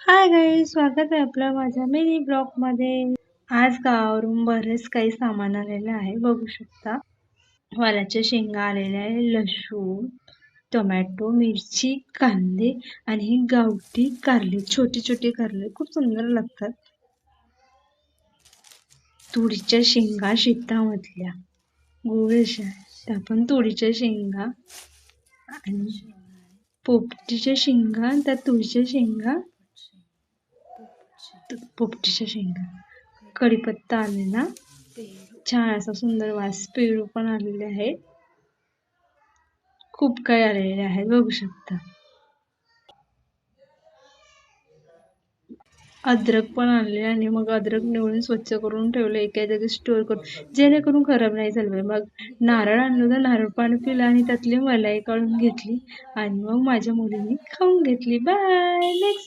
Hi guys, स्वागत आहे आपलं माझ्या मिनी ब्लॉग मध्ये। आज गावावरून बरेच काही सामान आलेलं आहे, बघू शकता। वालाच्या शेंगा आलेल्या आहे, लसूण, टोमॅटो, मिरची, कांदे आणि ही गावठी कारले, छोटे छोटे कारले खूप सुंदर लागतात। तुरीच्या शेंगा शेतामधल्या गोळ्याशा, त्या पण तुरीच्या शेंगा आणि पोपटीच्या शेंगा, त्या तुरीच्या शेंगा, पोपटीच्या शेंगा, कढीपत्ता आलेला, छान असा सुंदर वास, पेरू पण आलेले आहे, खूप काही आलेले आहे, बघू शकता। अद्रक पण आणले आणि मग अद्रक निवडून स्वच्छ करून ठेवले एका जागी स्टोर करून, जेणेकरून खराब नाही झालं। मग नारळ आणलं तर नारळ पाणी पिलं आणि त्यातली मलाई काढून घेतली आणि मग माझ्या मुलीने खाऊन घेतली। Bye, next